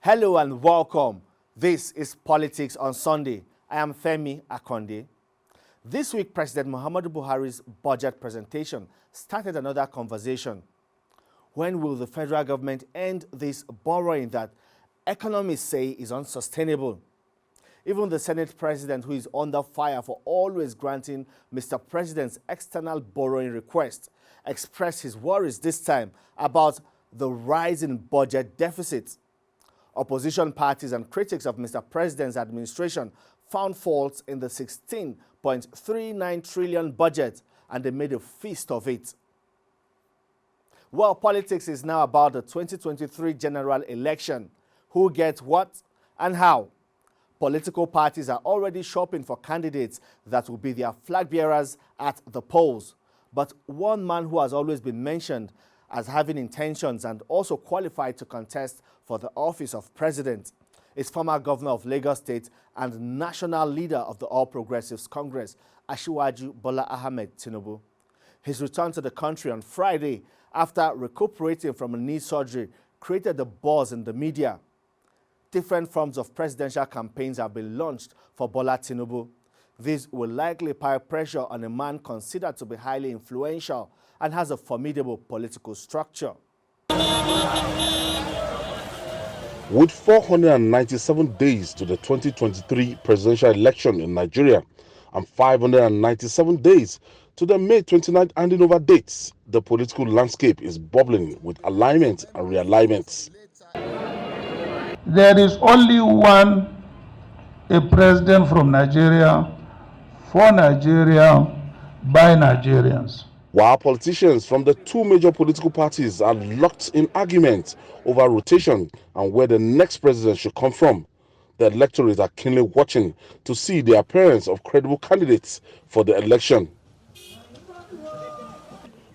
Hello and welcome. This is Politics on Sunday. I am Femi Akonde. This week, President Muhammadu Buhari's budget presentation started another conversation. When will the federal government end this borrowing that economists say is unsustainable? Even the Senate President, who is under fire for always granting Mr. President's external borrowing request, expressed his worries this time about the rising budget deficit. Opposition parties and critics of Mr. President's administration found faults in the 16.39 trillion budget, and they made a feast of it. Well, politics is now about the 2023 general election. Who gets what and how? Political parties are already shopping for candidates that will be their flag bearers at the polls. But one man who has always been mentioned as having intentions and also qualified to contest for the office of president is former governor of Lagos State and national leader of the All Progressives Congress, Asiwaju Bola Ahmed Tinubu. His return to the country on Friday after recuperating from a knee surgery created a buzz in the media. Different forms of presidential campaigns have been launched for Bola Tinubu. This will likely pile pressure on a man considered to be highly influential and has a formidable political structure. With 497 days to the 2023 presidential election in Nigeria and 597 days to the May 29th handing over dates, the political landscape is bubbling with alignments and realignments. There is only a president from Nigeria, for Nigeria, by Nigerians. While politicians from the two major political parties are locked in arguments over rotation and where the next president should come from, the electorate are keenly watching to see the appearance of credible candidates for the election.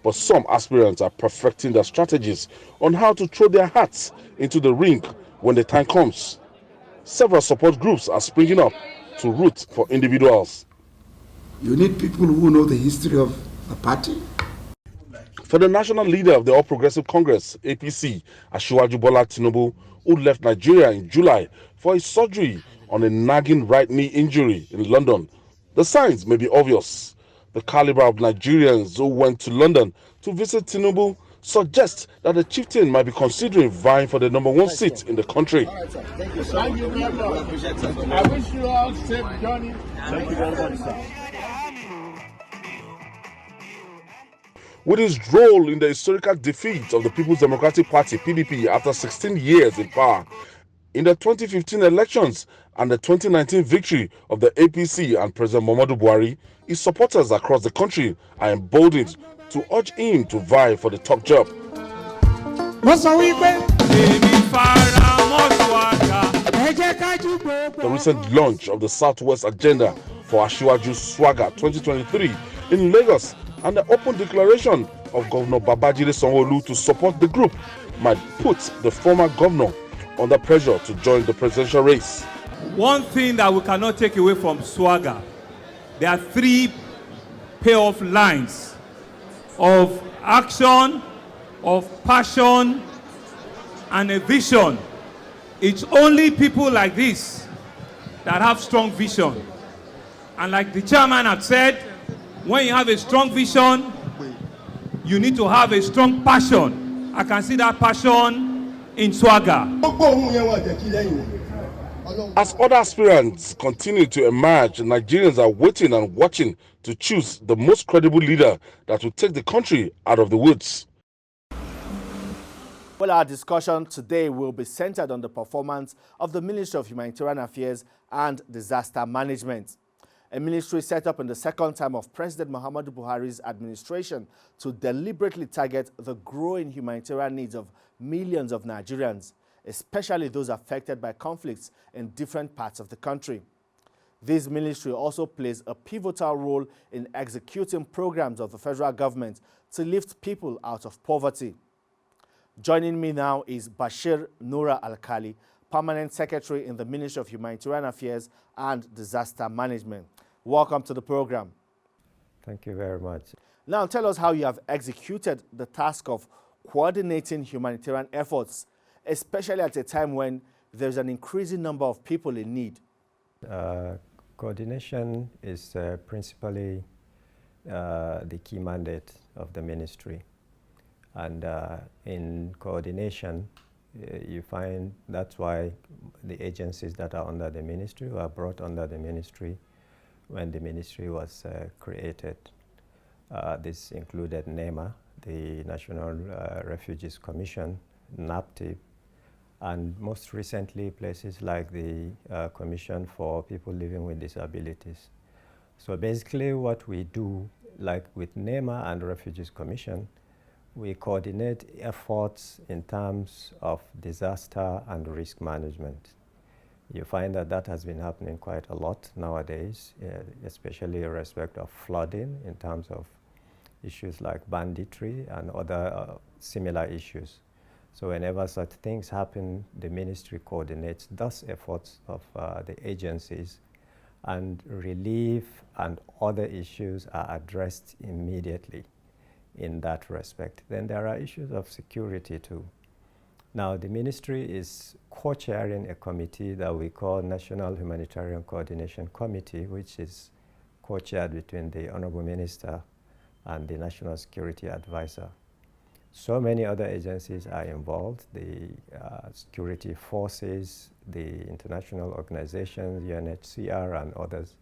But some aspirants are perfecting their strategies on how to throw their hats into the ring when the time comes. Several support groups are springing up to root for individuals. You need people who know the history of the party. For the national leader of the All Progressive Congress, APC, Asiwaju Bola Tinubu, who left Nigeria in July for his surgery on a nagging right knee injury in London, the signs may be obvious. The caliber of Nigerians who went to London to visit Tinubu suggests that the chieftain might be considering vying for the #1 seat in the country. Thank you very much. I wish you all safe journey. Thank you very much, sir. With his role in the historical defeat of the People's Democratic Party, PDP, after 16 years in power, in the 2015 elections and the 2019 victory of the APC and President Muhammadu Buhari, his supporters across the country are emboldened to urge him to vie for the top job. The recent launch of the Southwest Agenda for Asiwaju Swagger 2023 in Lagos and the open declaration of Governor Babajide Sanwo-Olu to support the group might put the former governor under pressure to join the presidential race. One thing that we cannot take away from Swagger, there are 3 payoff lines of action, of passion, and a vision. It's only people like this that have strong vision. And like the chairman had said, when you have a strong vision, you need to have a strong passion. I can see that passion in Swagger. As other aspirants continue to emerge, Nigerians are waiting and watching to choose the most credible leader that will take the country out of the woods. Well, our discussion today will be centered on the performance of the Ministry of Humanitarian Affairs and Disaster Management, a ministry set up in the second time of President Muhammadu Buhari's administration to deliberately target the growing humanitarian needs of millions of Nigerians, especially those affected by conflicts in different parts of the country. This ministry also plays a pivotal role in executing programs of the federal government to lift people out of poverty. Joining me now is Bashir Alkali, Permanent Secretary in the Ministry of Humanitarian Affairs and Disaster Management. Welcome to the program. Thank you very much. Now tell us how you have executed the task of coordinating humanitarian efforts, especially at a time when there's an increasing number of people in need? Coordination is principally the key mandate of the ministry. And in coordination, you find that's why the agencies that are under the ministry were brought under the ministry when the ministry was created. This included NEMA, the National Refugees Commission, NAPTIP, and most recently places like the Commission for People Living with Disabilities. So basically what we do, like with NEMA and Refugees Commission, we coordinate efforts in terms of disaster and risk management. You find that that has been happening quite a lot nowadays, especially in respect of flooding, in terms of issues like banditry and other similar issues. So whenever such things happen, the ministry coordinates those efforts of the agencies, and relief and other issues are addressed immediately in that respect. Then there are issues of security too. Now the ministry is co-chairing a committee that we call National Humanitarian Coordination Committee, which is co-chaired between the Honorable Minister and the National Security Advisor. So many other agencies are involved, the security forces, the international organizations, UNHCR and others.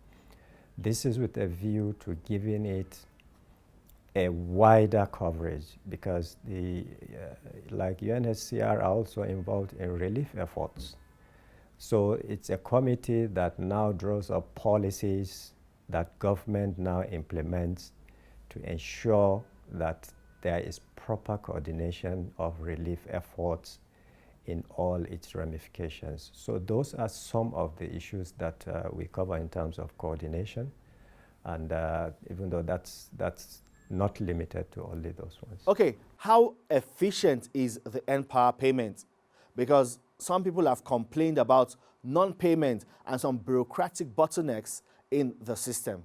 This is with a view to giving it a wider coverage, because like UNHCR are also involved in relief efforts. So it's a committee that now draws up policies that government now implements to ensure that there is proper coordination of relief efforts in all its ramifications. So those are some of the issues that we cover in terms of coordination, and even though that's not limited to only those ones. Okay, how efficient is the NPower payment? Because some people have complained about non-payment and some bureaucratic bottlenecks in the system.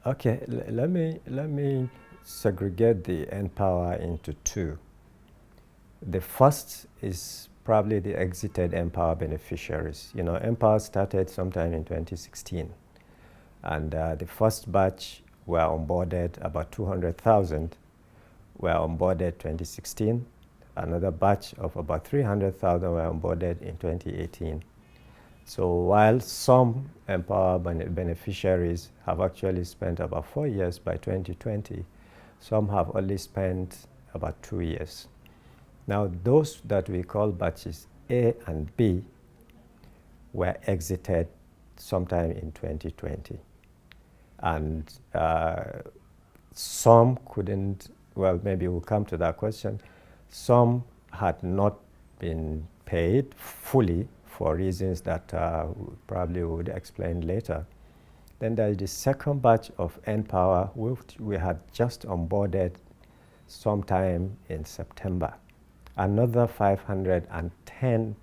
Okay, let me segregate the NPower into two. The first is probably the exited NPower beneficiaries. You know, NPower started sometime in 2016, and the first batch were onboarded, about 200,000 were onboarded 2016. Another batch of about 300,000 were onboarded in 2018. So while some NPower beneficiaries have actually spent about 4 years by 2020, some have only spent about 2 years. Now those that we call batches A and B were exited sometime in 2020. And some couldn't, well, maybe we'll come to that question. Some had not been paid fully for reasons that probably would explain later. Then there is the second batch of NPower, which we had just onboarded sometime in September. Another 510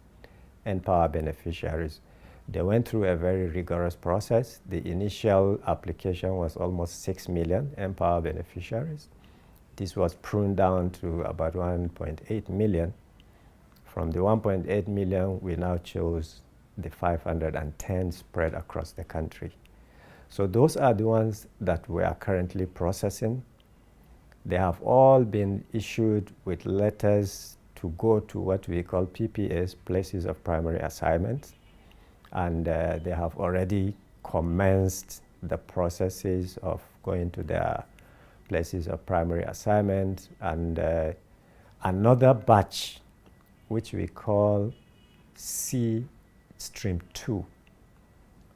NPower beneficiaries. They went through a very rigorous process. The initial application was almost 6 million NPower beneficiaries. This was pruned down to about 1.8 million. From the 1.8 million, we now chose the 510 spread across the country. So those are the ones that we are currently processing. They have all been issued with letters to go to what we call PPAs, places of primary assignment. And they have already commenced the processes of going to their places of primary assignment. And another batch, which we call C Stream 2,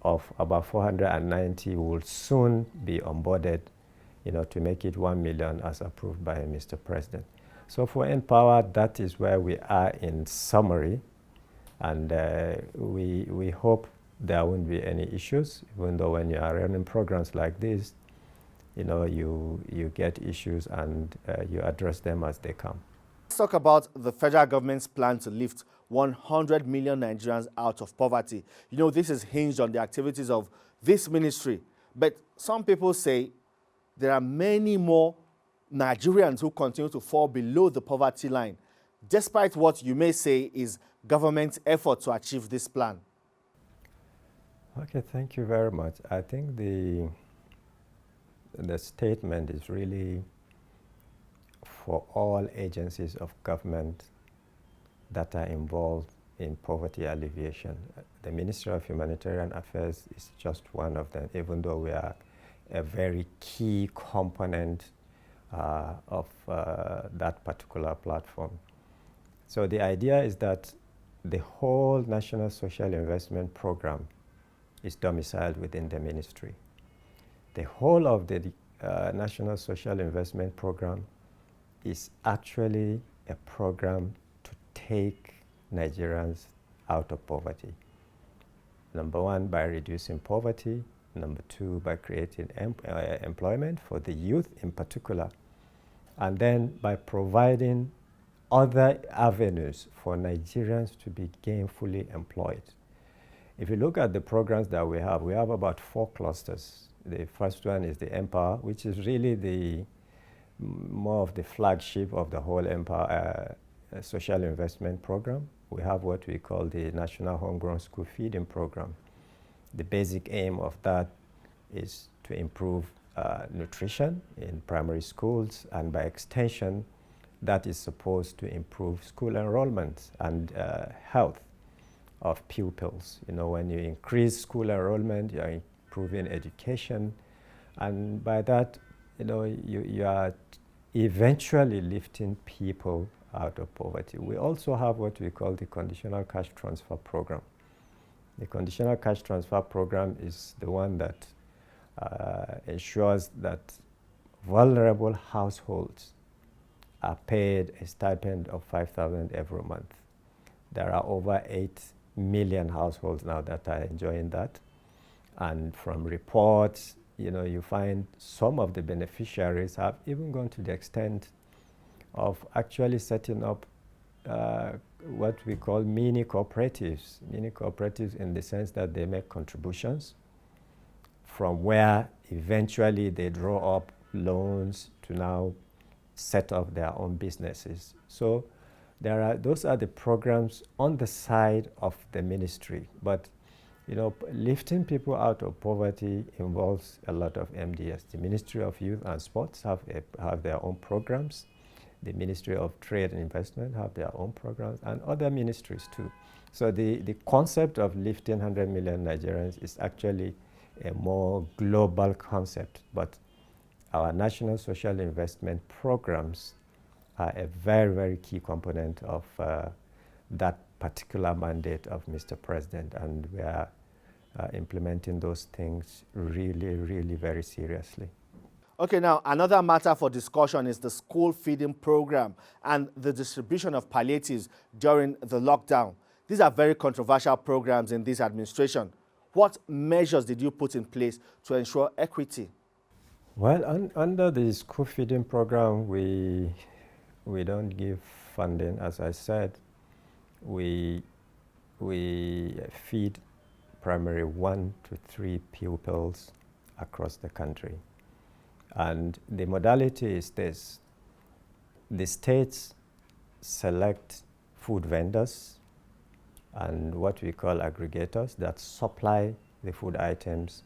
of about 490 will soon be onboarded, you know, to make it 1 million as approved by Mr. President. So for NPower, that is where we are in summary. And we hope there won't be any issues, even though when you are running programs like this, you know, you get issues and you address them as they come. Let's talk about the federal government's plan to lift 100 million Nigerians out of poverty. You know, this is hinged on the activities of this ministry. But some people say there are many more Nigerians who continue to fall below the poverty line. despite what you may say is government's effort to achieve this plan? Okay, thank you very much. I think the statement is really for all agencies of government that are involved in poverty alleviation. The Ministry of Humanitarian Affairs is just one of them, even though we are a very key component of that particular platform. So the idea is that the whole National Social Investment Program is domiciled within the ministry. The whole of the National Social Investment Program is actually a program to take Nigerians out of poverty. Number one, by reducing poverty. Number two, by creating employment for the youth in particular. And then by providing other avenues for Nigerians to be gainfully employed. If you look at the programs that we have about 4 clusters. The first one is the Empower, which is really more of the flagship of the whole Empower social investment program. We have what we call the National Homegrown School Feeding Program. The basic aim of that is to improve nutrition in primary schools, and by extension, that is supposed to improve school enrollment and health of pupils. You know, when you increase school enrollment, you are improving education, and by that, you know, you are eventually lifting people out of poverty. We also have what we call the Conditional Cash Transfer Program. The Conditional Cash Transfer Program is the one that ensures that vulnerable households are paid a stipend of 5,000 every month. There are over 8 million households now that are enjoying that. And from reports, you know, you find some of the beneficiaries have even gone to the extent of actually setting up what we call mini cooperatives. Mini cooperatives in the sense that they make contributions from where eventually they draw up loans to now set up their own businesses. So those are the programs on the side of the ministry. But you know, lifting people out of poverty involves a lot of MDS. The Ministry of Youth and Sports have their own programs. The Ministry of Trade and Investment have their own programs, and other ministries too. So the concept of lifting 100 million Nigerians is actually a more global concept, but our national social investment programs are a very, very key component of that particular mandate of Mr. President, and we are implementing those things really, really very seriously. Okay, now another matter for discussion is the school feeding program and the distribution of palliatives during the lockdown. These are very controversial programs in this administration. What measures did you put in place to ensure equity? Well, under the school feeding program, we don't give funding. As I said, we feed primary 1 to 3 pupils across the country. And the modality is this: the states select food vendors and what we call aggregators that supply the food items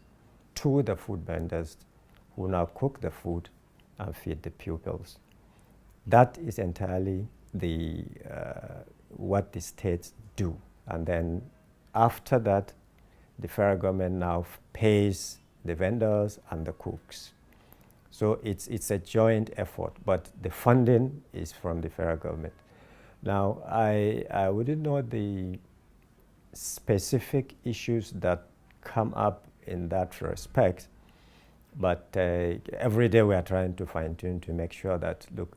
to the food vendors, who now cook the food and feed the pupils. That is entirely what the states do. And then after that, the federal government now pays the vendors and the cooks. So it's a joint effort, but the funding is from the federal government. Now, I wouldn't know the specific issues that come up in that respect, but every day we are trying to fine-tune to make sure that, look,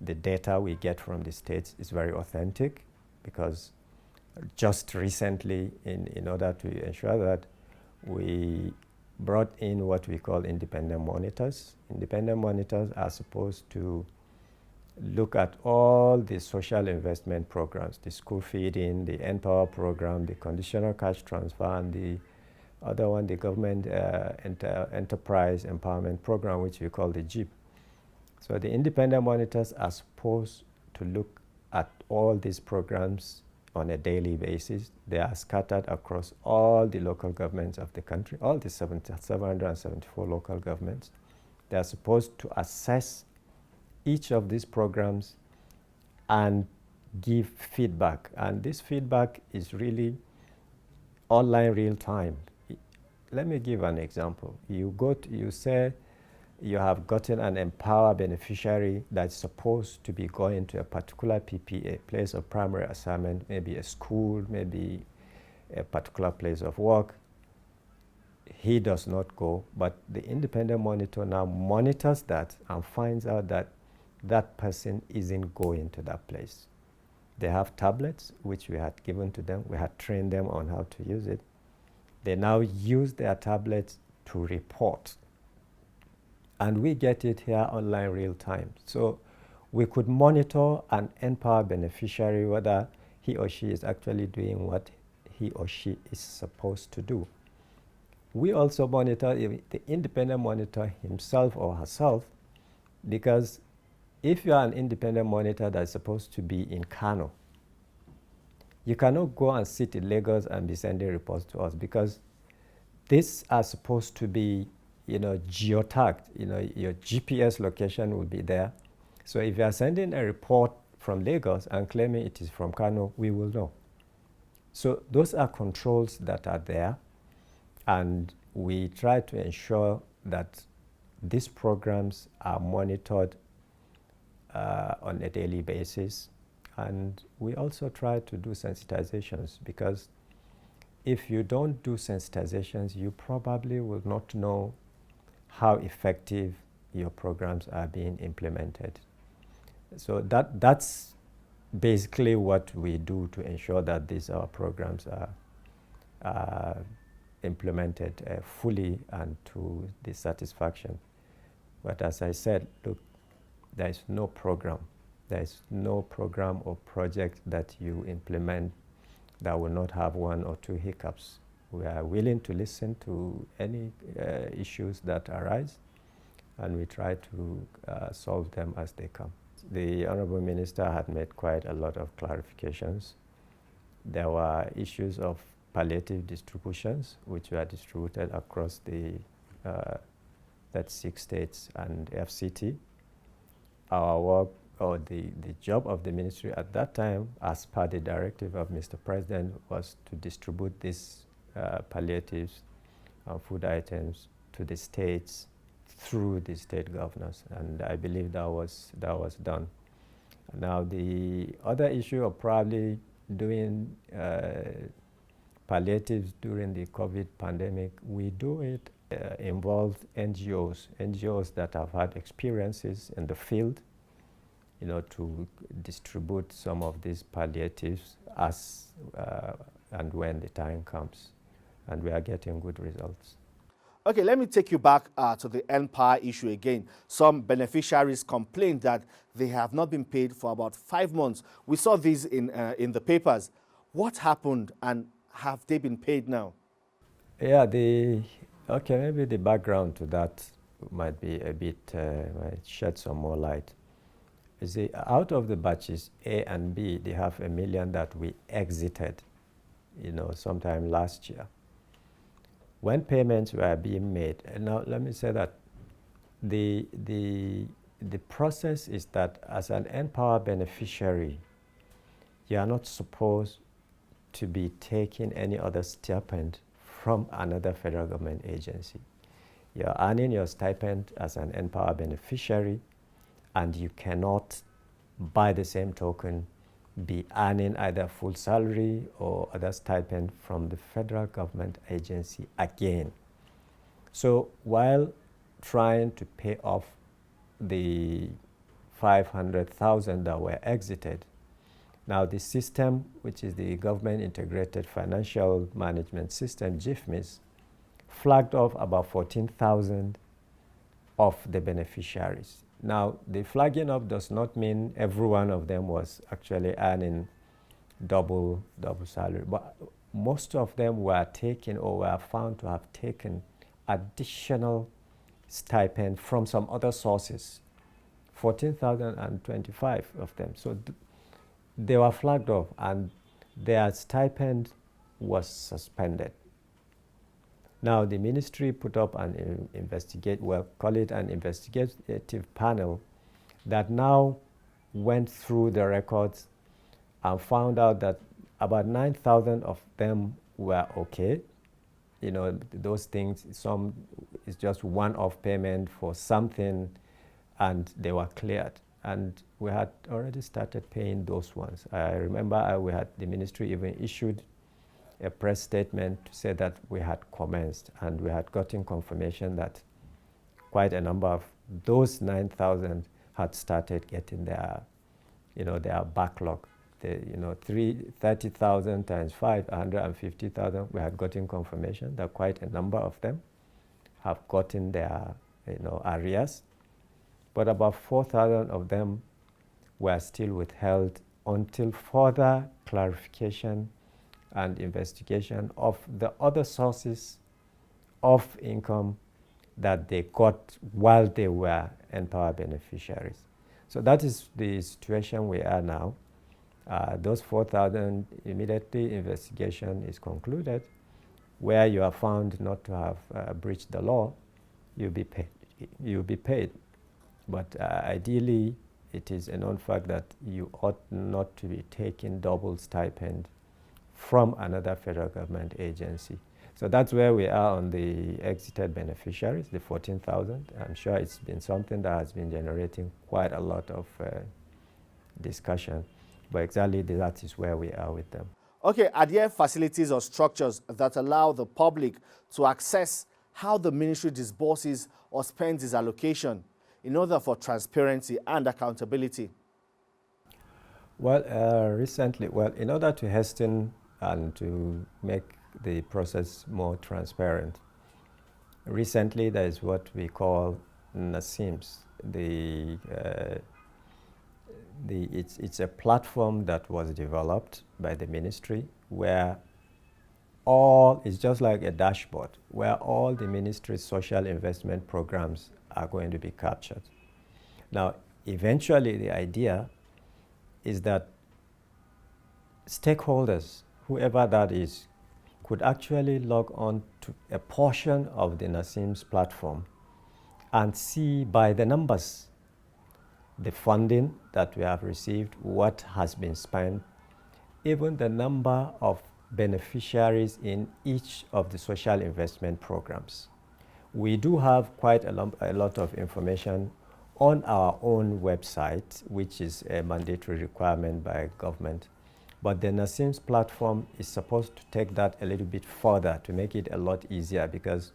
the data we get from the states is very authentic, because just recently, in order to ensure that, we brought in what we call independent monitors. Independent monitors are supposed to look at all the social investment programs, the school feeding, the Empower program, the conditional cash transfer, and the other one, the government enterprise empowerment program, which we call the JEEP. So the independent monitors are supposed to look at all these programs on a daily basis. They are scattered across all the local governments of the country, all the 774 local governments. They are supposed to assess each of these programs and give feedback. And this feedback is really online real time. Let me give an example. You say you have gotten an Empower beneficiary that's supposed to be going to a particular PPA, place of primary assignment, maybe a school, maybe a particular place of work. He does not go, but the independent monitor now monitors that and finds out that that person isn't going to that place. They have tablets, which we had given to them. We had trained them on how to use it. They now use their tablets to report. And we get it here online real time. So we could monitor an Empower beneficiary whether he or she is actually doing what he or she is supposed to do. We also monitor the independent monitor himself or herself, because if you are an independent monitor that's supposed to be in Kano, you cannot go and sit in Lagos and be sending reports to us, because these are supposed to be, geotagged. Your GPS location will be there. So if you are sending a report from Lagos and claiming it is from Kano, we will know. So those are controls that are there, and we try to ensure that these programs are monitored on a daily basis. And we also try to do sensitizations, because if you don't do sensitizations, you probably will not know how effective your programs are being implemented. So that's basically what we do to ensure that these our programs are implemented fully and to the satisfaction. But as I said, look, there is no program or project that you implement that will not have one or two hiccups. We are willing to listen to any issues that arise, and we try to solve them as they come. The Honorable Minister had made quite a lot of clarifications. There were issues of palliative distributions, which were distributed across the 36 states and FCT. Our work, or the job of the ministry at that time, as per the directive of Mr. President, was to distribute these palliatives and food items to the states through the state governors, and I believe that was done. Now the other issue of probably doing palliatives during the COVID pandemic, we do it involved NGOs that have had experiences in the field, to distribute some of these palliatives as and when the time comes. And we are getting good results. Okay, let me take you back to the Empower issue again. Some beneficiaries complained that they have not been paid for about 5 months. We saw this in the papers. What happened, and have they been paid now? Yeah, maybe the background to that might be a bit, might shed some more light. You see, out of the batches A and B, they have 1 million that we exited, sometime last year. When payments were being made, and now let me say that the process is that as an Empower beneficiary, you are not supposed to be taking any other stipend from another federal government agency. You are earning your stipend as an Empower beneficiary, and you cannot, by the same token, be earning either full salary or other stipend from the federal government agency again. So while trying to pay off the 500,000 that were exited, now the system, which is the Government Integrated Financial Management System, GIFMIS, flagged off about 14,000 of the beneficiaries. Now, the flagging up does not mean every one of them was actually earning double salary, but most of them were taken or were found to have taken additional stipend from some other sources, 14,025 of them. So they were flagged off and their stipend was suspended. Now the ministry put up an call it an investigative panel that now went through the records and found out that about 9,000 of them were okay. You know, those things, some is just one-off payment for something, and they were cleared. And we had already started paying those ones. I remember the ministry even issued a press statement to say that we had commenced, and we had gotten confirmation that quite a number of those 9,000 had started getting their, their backlog. 30,000 times 5, 150,000. We had gotten confirmation that quite a number of them have gotten their, arrears, but about 4,000 of them were still withheld until further clarification and investigation of the other sources of income that they got while they were Empower beneficiaries. So that is the situation we are now. Those 4,000, immediately investigation is concluded. Where you are found not to have breached the law, you'll be paid. You'll be paid. But ideally, it is a known fact that you ought not to be taking double stipend from another federal government agency. So that's where we are on the exited beneficiaries, the 14,000. I'm sure it's been something that has been generating quite a lot of discussion. But exactly that is where we are with them. Okay, are there facilities or structures that allow the public to access how the ministry disburses or spends its allocation in order for transparency and accountability? Well, recently, in order to hasten and to make the process more transparent, recently there is what we call NASS. It's a platform that was developed by the ministry where it's just like a dashboard where all the ministry's social investment programs are going to be captured. Now, eventually the idea is that stakeholders, whoever that is, could actually log on to a portion of the NASS platform and see by the numbers the funding that we have received, what has been spent, even the number of beneficiaries in each of the social investment programs. We do have quite a lot of information on our own website, which is a mandatory requirement by government. But the NASS platform is supposed to take that a little bit further to make it a lot easier, because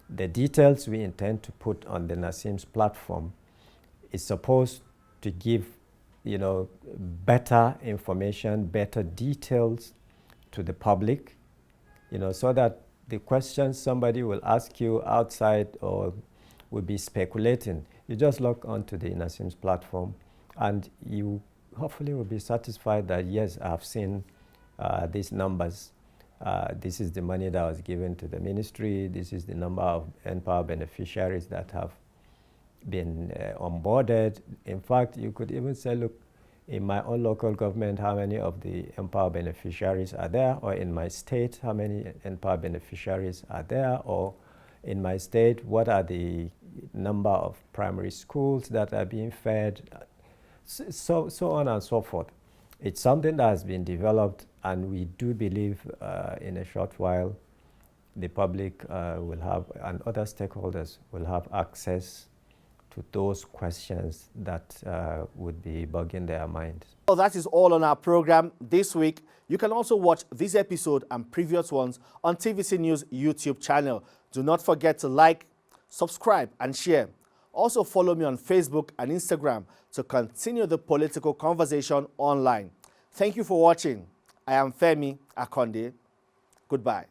the details we intend to put on the NASS platform is supposed to give, better information, better details to the public, so that the questions somebody will ask you outside or will be speculating, you just log onto the NASS platform and you hopefully will be satisfied that, yes, I've seen these numbers. This is the money that was given to the ministry. This is the number of Empower beneficiaries that have been onboarded. In fact, you could even say, look, in my own local government, how many of the Empower beneficiaries are there? Or in my state, how many Empower beneficiaries are there? Or in my state, what are the number of primary schools that are being fed? So on and so forth. It's something that has been developed, and we do believe in a short while the public will have, and other stakeholders will have access to those questions that would be bugging their minds. Well, that is all on our program this week. You can also watch this episode and previous ones on TVC News YouTube channel. Do not forget to like, subscribe, and share. Also follow me on Facebook and Instagram to continue the political conversation online. Thank you for watching. I am Femi Akonde. Goodbye.